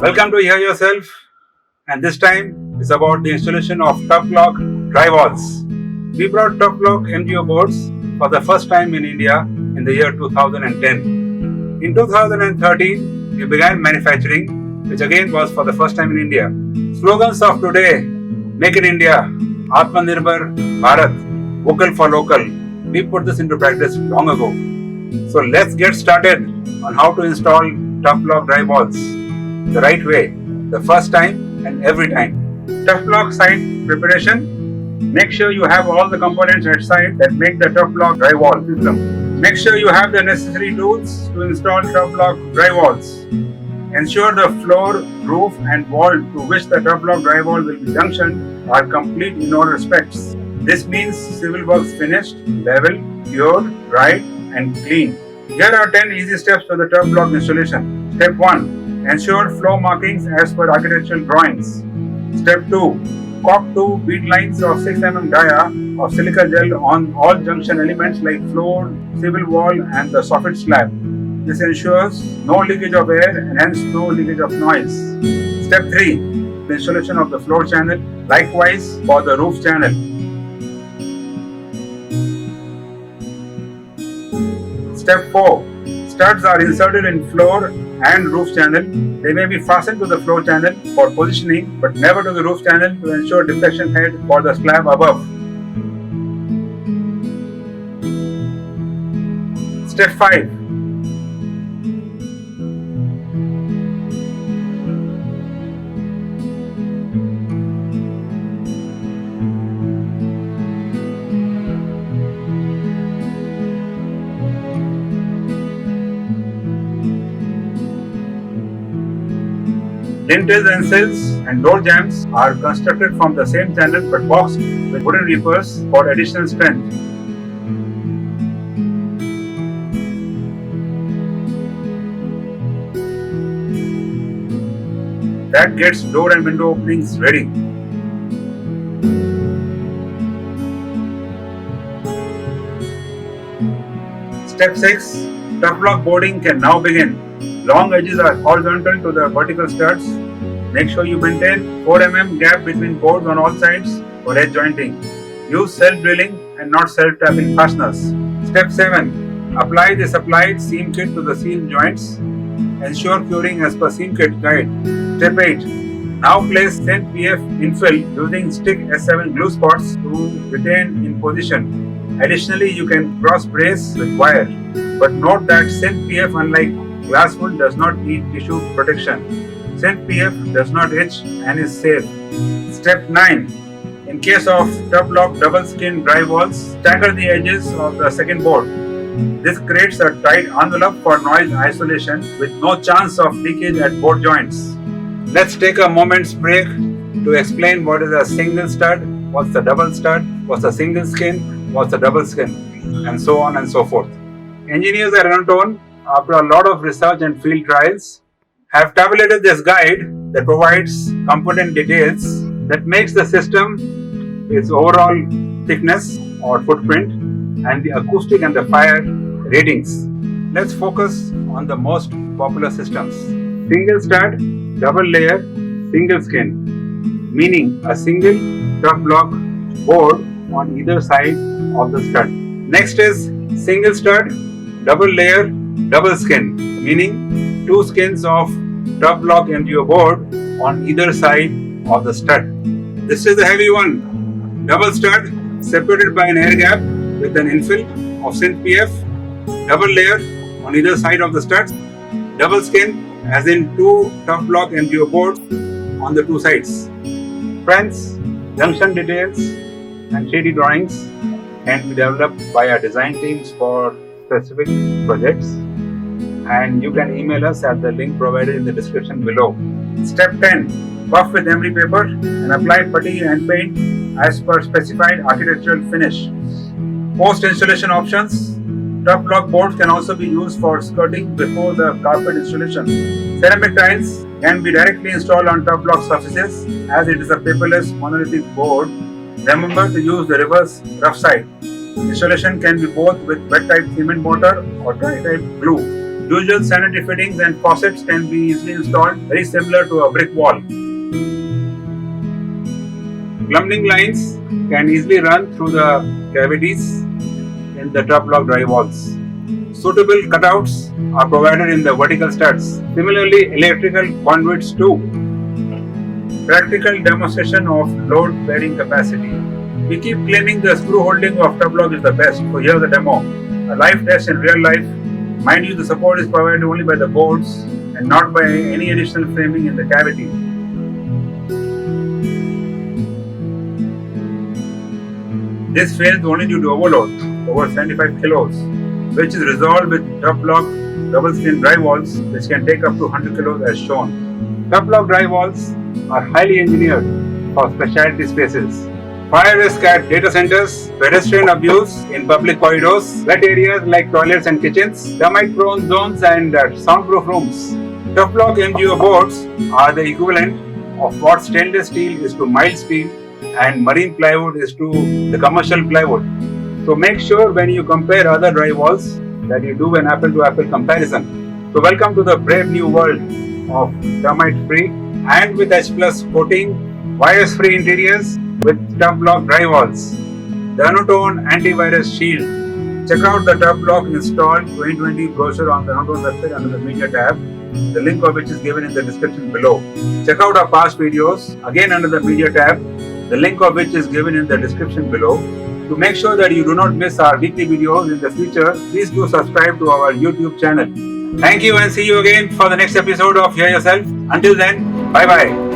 Welcome to Hear Yourself, and this time is about the installation of Tuflock drywalls. We brought Tuflock MDO boards for the first time in India in the year 2010. In 2013, we began manufacturing, which again was for the first time in India. Slogans of today: Make in India, Atmanirbhar Bharat, Vocal for Local. We put this into practice long ago. So let's get started on how to install Tuflock drywalls the right way, the first time and every time. Tuflock site preparation. Make sure you have all the components at site that make the Tuflock drywall system. Make sure you have the necessary tools to install Tuflock drywalls. Ensure the floor, roof and wall to which the Tuflock drywall will be junctioned are complete in all respects. This means civil works finished, level, pure, right and clean. Here are 10 easy steps for the Tuflock installation. Step 1. Ensure floor markings as per architectural drawings. Step 2. Caulk 2 bead lines of 6 mm dia of silica gel on all junction elements like floor, civil wall and the soffit slab. This ensures no leakage of air and hence no leakage of noise. Step 3. The installation of the floor channel. Likewise for the roof channel. Step 4. Studs are inserted in floor and roof channel. They may be fastened to the floor channel for positioning but never to the roof channel to ensure deflection head for the slab above. Step 5. Lintels and sills and door jambs are constructed from the same channel but boxed with wooden reapers for additional strength. That gets door and window openings ready. Step 6. Tuflock boarding can now begin. Long edges are horizontal to the vertical studs. Make sure you maintain 4 mm gap between boards on all sides for edge jointing. Use self-drilling and not self-tapping fasteners. Step 7. Apply the supplied seam kit to the seam joints. Ensure curing as per seam kit guide. Step 8. Now place Syn PF infill using stick S7 glue spots to retain in position. Additionally, you can cross brace with wire. But note that Syn PF, unlike glass wool, does not need tissue protection. Syn PF does not itch and is safe. Step 9. In case of Tuflock double skin drywalls, stagger the edges of the second board. This creates a tight envelope for noise isolation with no chance of leakage at board joints. Let's take a moment's break to explain what is a single stud, what's the double stud, what's a single skin, what's a double skin, and so on and so forth. Engineers at Anatone, after a lot of research and field trials, have tabulated this guide that provides component details that makes the system, its overall thickness or footprint, and the acoustic and the fire ratings. Let's focus on the most popular systems. Single stud, double layer, single skin, meaning a single Tuflock board on either side of the stud. Next is single stud, double layer, double skin, meaning 2 skins of Tuflock MDO board on either side of the stud. This is the heavy one. Double stud separated by an air gap with an infill of Syn PF. Double layer on either side of the studs. Double skin as in 2 Tuflock MDO boards on the 2 sides. Friends, junction details and 3D drawings can be developed by our design teams for specific projects, and you can email us at the link provided in the description below. Step 10. Buff with emery paper and apply putty and paint as per specified architectural finish. Post installation options. Tuflock boards can also be used for skirting before the carpet installation. Ceramic tiles can be directly installed on Tuflock surfaces as it is a paperless monolithic board. Remember to use the reverse rough side. Installation can be both with wet type cement mortar or dry type glue. Usual sanitary fittings and faucets can be easily installed, very similar to a brick wall. Plumbing lines can easily run through the cavities in the top lock dry walls. Suitable cutouts are provided in the vertical studs. Similarly, electrical conduits too. Practical demonstration of load bearing capacity. We keep claiming the screw holding of top lock is the best, so here's the demo. A live test in real life. Mind you, the support is provided only by the boards and not by any additional framing in the cavity. This fails only due to overload, over 75 kilos, which is resolved with top lock double skin dry walls, which can take up to 100 kilos as shown. Top lock dry walls are highly engineered for specialty spaces. Fire risk at data centers, pedestrian abuse in public corridors, wet areas like toilets and kitchens, termite prone zones and soundproof rooms. Top lock MGO boards are the equivalent of what stainless steel is to mild steel and marine plywood is to the commercial plywood. So make sure when you compare other dry walls that you do an apple to apple comparison. So welcome to the brave new world of termite free and with H+ coating, virus free interiors with top lock dry walls. The Anutone antivirus shield. Check out the top lock installed 2020 brochure on the Anutone website under the media tab, the link of which is given in the description below. Check out our past videos again under the media tab, the link of which is given in the description below. To make sure that you do not miss our weekly videos in the future, please do subscribe to our YouTube channel. Thank you and see you again for the next episode of Hear Yourself. Until then, bye bye.